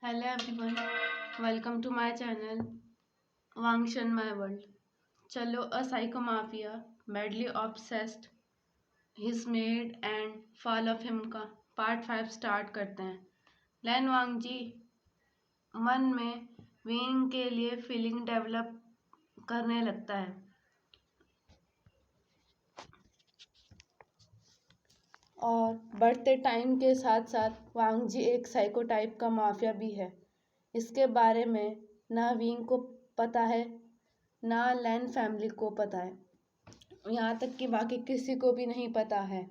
Hello everyone, welcome to my channel Wangshan My World. चलो a psycho mafia madly obsessed his maid and fall of him का part 5 start करते हैं। लैन वांग जी मन में wing के लिए फीलिंग डेवलप करने लगता है और बढ़ते टाइम के साथ साथ वांग जी एक साइको टाइप का माफिया भी है। इसके बारे में ना विंग को पता है ना लैन फैमिली को पता है, यहाँ तक कि बाकी किसी को भी नहीं पता है।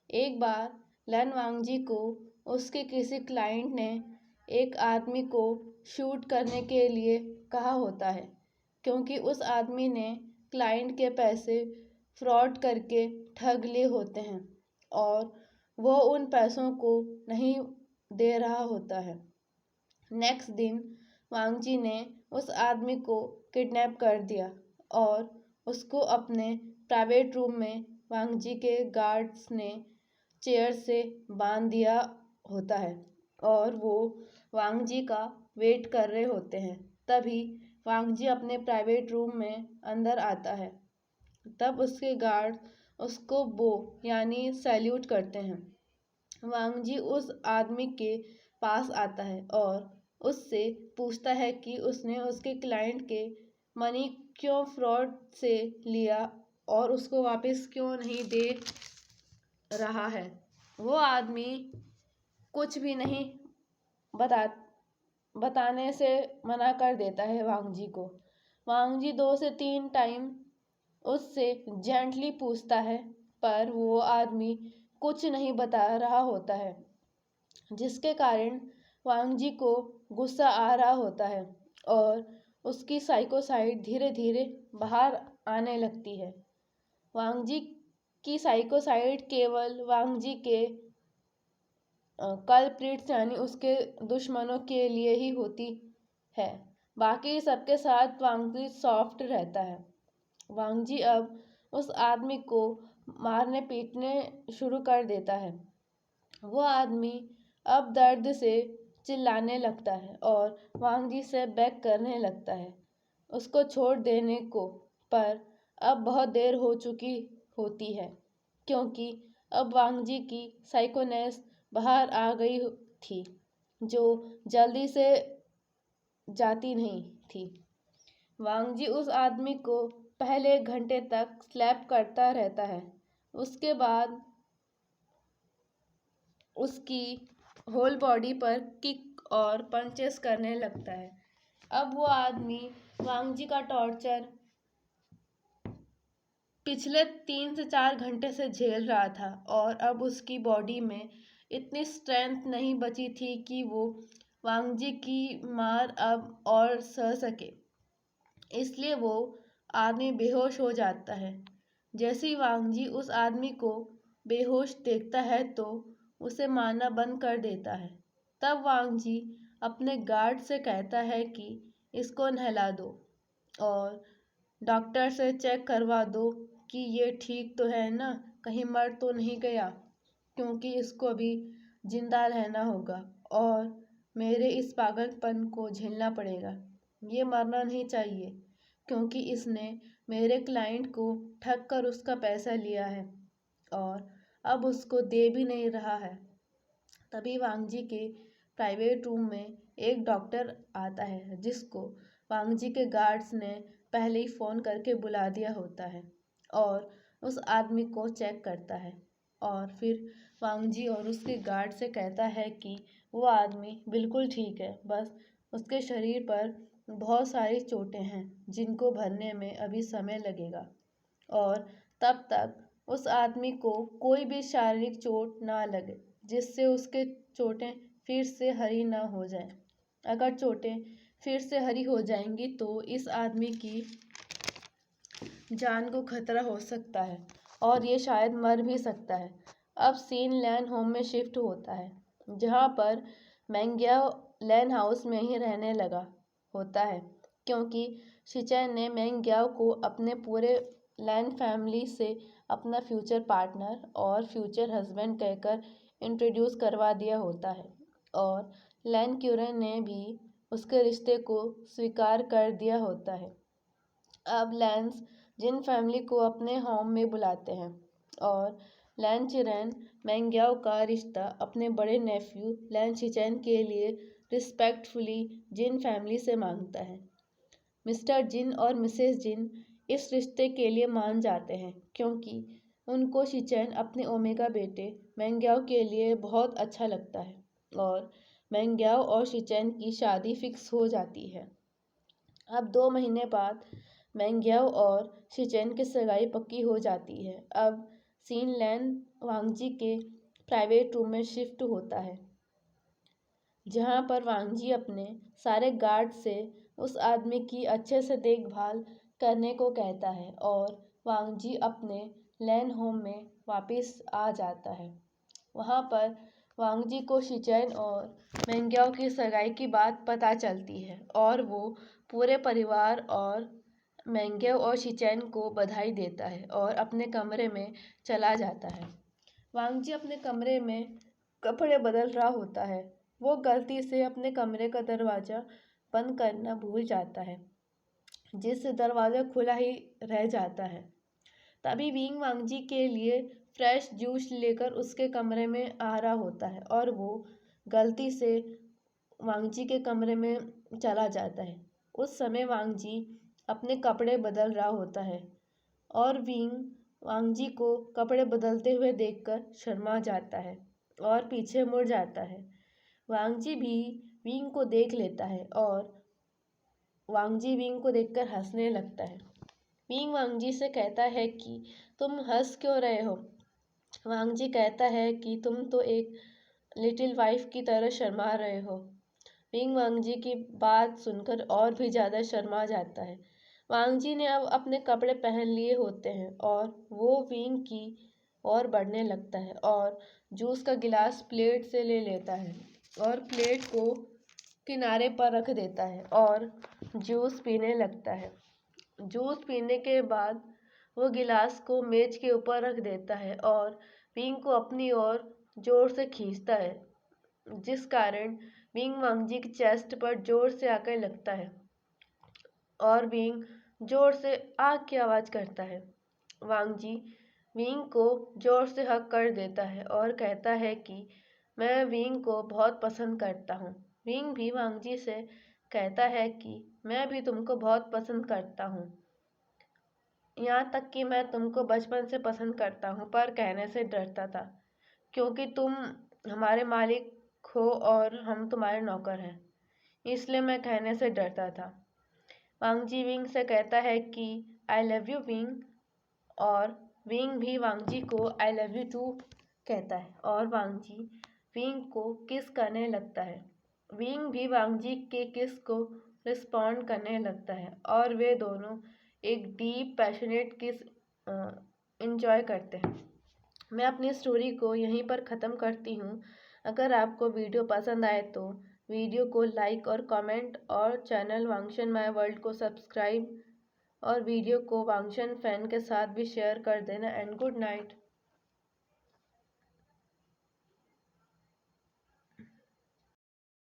एक बार लैन वांगजी को उसके किसी क्लाइंट ने एक आदमी को शूट करने के लिए कहा होता है, क्योंकि उस आदमी ने क्लाइंट के पैसे फ्रॉड करके ठग लिए होते हैं और वो उन पैसों को नहीं दे रहा होता है। नेक्स्ट दिन वांगजी ने उस आदमी को किडनैप कर दिया और उसको अपने प्राइवेट रूम में वांगजी के गार्ड्स ने चेयर से बांध दिया होता है और वो वांगजी का वेट कर रहे होते हैं। तभी वांगजी अपने प्राइवेट रूम में अंदर आता है। तब उसके गार्ड उसको बो यानी सैल्यूट करते हैं। वांगजी उस आदमी के पास आता है और उससे पूछता है कि उसने उसके क्लाइंट के मनी क्यों फ्रॉड से लिया और उसको वापस क्यों नहीं दे रहा है। वो आदमी कुछ भी नहीं बताने से मना कर देता है वांगजी को। वांगजी 2 से 3 टाइम उससे जेंटली पूछता है, पर वो आदमी कुछ नहीं बता रहा होता है, जिसके कारण वांगजी को गुस्सा आ रहा होता है और उसकी साइको साइड धीरे धीरे बाहर आने लगती है। वांगजी की साइको साइड केवल वांगजी के कल्प्रिट्स यानी उसके दुश्मनों के लिए ही होती है। बाकी सबके साथ वांगजी सॉफ्ट रहता है। वांगजी अब उस आदमी को मारने पीटने शुरू कर देता है। वो आदमी अब दर्द से चिल्लाने लगता है और वांगजी से बेग करने लगता है उसको छोड़ देने को, पर अब बहुत देर हो चुकी होती है, क्योंकि अब वांगजी की साइकोनेस बाहर आ गई थी, जो जल्दी से जाती नहीं थी। वांगजी उस आदमी को पहले 1 घंटे तक स्लैप करता रहता है। उसके बाद उसकी होल बॉडी पर किक और पंचेस करने लगता है। अब वो आदमी वांगजी का टॉर्चर पिछले 3 से 4 घंटे से झेल रहा था और अब उसकी बॉडी में इतनी स्ट्रेंथ नहीं बची थी कि वो वांगजी की मार अब और सह सके। इसलिए वो आदमी बेहोश हो जाता है। जैसे ही वांगजी उस आदमी को बेहोश देखता है तो उसे मारना बंद कर देता है। तब वांगजी अपने गार्ड से कहता है कि इसको नहला दो और डॉक्टर से चेक करवा दो कि ये ठीक तो है ना, कहीं मर तो नहीं गया, क्योंकि इसको अभी जिंदा रहना होगा और मेरे इस पागलपन को झेलना पड़ेगा। ये मरना नहीं चाहिए, क्योंकि इसने मेरे क्लाइंट को ठग कर उसका पैसा लिया है और अब उसको दे भी नहीं रहा है। तभी वांगजी के प्राइवेट रूम में एक डॉक्टर आता है, जिसको वांगजी के गार्ड्स ने पहले ही फ़ोन करके बुला दिया होता है और उस आदमी को चेक करता है और फिर वांगजी और उसके गार्ड से कहता है कि वो आदमी बिल्कुल ठीक है, बस उसके शरीर पर बहुत सारी चोटें हैं जिनको भरने में अभी समय लगेगा और तब तक उस आदमी को कोई भी शारीरिक चोट ना लगे, जिससे उसके चोटें फिर से हरी ना हो जाएं। अगर चोटें फिर से हरी हो जाएंगी तो इस आदमी की जान को खतरा हो सकता है और ये शायद मर भी सकता है। अब सीन लैन होम में शिफ्ट होता है, जहाँ पर मैंग्याओ लैन हाउस में ही रहने लगा होता है, क्योंकि शिचैन ने मैंग्याओ को अपने पूरे लैन फैमिली से अपना फ्यूचर पार्टनर और फ्यूचर हस्बैंड कहकर इंट्रोड्यूस करवा दिया होता है और लैन क्यूरन ने भी उसके रिश्ते को स्वीकार कर दिया होता है। अब लैंस जिन फैमिली को अपने होम में बुलाते हैं और लैन चिरेन मैंग्याओ का रिश्ता अपने बड़े नेफ्यू लैन शिचेन के लिए रिस्पेक्टफुली जिन फैमिली से मांगता है। मिस्टर जिन और मिसेस जिन इस रिश्ते के लिए मान जाते हैं क्योंकि उनको शिचेन अपने ओमेगा बेटे मैंग्याओ के लिए बहुत अच्छा लगता है और मैंग्याओ और शिचेन की शादी फिक्स हो जाती है। अब 2 महीने बाद मैंग्याओ और शिचेन की सगाई पक्की हो जाती है। अब सीन लैन वांगजी के प्राइवेट रूम में शिफ्ट होता है जहाँ पर वांगजी अपने सारे गार्ड से उस आदमी की अच्छे से देखभाल करने को कहता है और वांगजी अपने लैन होम में वापस आ जाता है। वहाँ पर वांगजी को शिचेन और मैंग्याओ की सगाई की बात पता चलती है और वो पूरे परिवार और मैंग्याओ और शिचेन को बधाई देता है और अपने कमरे में चला जाता है। वांगजी अपने कमरे में कपड़े बदल रहा होता है। वो गलती से अपने कमरे का दरवाज़ा बंद करना भूल जाता है जिससे दरवाज़ा खुला ही रह जाता है। तभी विंग वांगजी के लिए फ्रेश जूस लेकर उसके कमरे में आ रहा होता है और वो गलती से वांगजी के कमरे में चला जाता है। उस समय वांगजी अपने कपड़े बदल रहा होता है और विंग वांगजी को कपड़े बदलते हुए देखकर शर्मा जाता है और पीछे मुड़ जाता है। वांगजी भी विंग को देख लेता है और वांगजी विंग को देखकर हंसने लगता है। विंग वांगजी से कहता है कि तुम हंस क्यों रहे हो। वांगजी कहता है कि तुम तो एक लिटिल वाइफ की तरह शर्मा रहे हो। विंग वांगजी की बात सुनकर और भी ज़्यादा शर्मा जाता है। वांगजी ने अब अपने कपड़े पहन लिए होते हैं और वो विंग की ओर बढ़ने लगता है और जूस का गिलास प्लेट से ले लेता है और प्लेट को किनारे पर रख देता है और जूस पीने लगता है। जूस पीने के बाद वो गिलास को मेज के ऊपर रख देता है और विंग को अपनी ओर जोर से खींचता है जिस कारण विंग वांगजी की चेस्ट पर जोर से आकर लगता है और विंग जोर से आग की आवाज़ करता है। वांगजी विंग को जोर से हग कर देता है और कहता है कि मैं विंग को बहुत पसंद करता हूँ। विंग भी वांगजी से कहता है कि मैं भी तुमको बहुत पसंद करता हूँ, यहाँ तक कि मैं तुमको बचपन से पसंद करता हूँ पर कहने से डरता था क्योंकि तुम हमारे मालिक हो और हम तुम्हारे नौकर हैं, इसलिए मैं कहने से डरता था। वांगजी विंग से कहता है कि आई लव यू विंग और विंग भी वांगजी को आई लव यू टू कहता है और वांगजी विंग को किस करने लगता है। विंग भी वांगजी के किस को रिस्पॉन्ड करने लगता है और वे दोनों एक डीप पैशनेट किस इंजॉय करते हैं। मैं अपनी स्टोरी को यहीं पर ख़त्म करती हूँ। अगर आपको वीडियो पसंद आए तो वीडियो को लाइक और कमेंट और चैनल वांगशन माय वर्ल्ड को सब्सक्राइब और वीडियो को वांगशन फैन के साथ भी शेयर कर देना। And good night.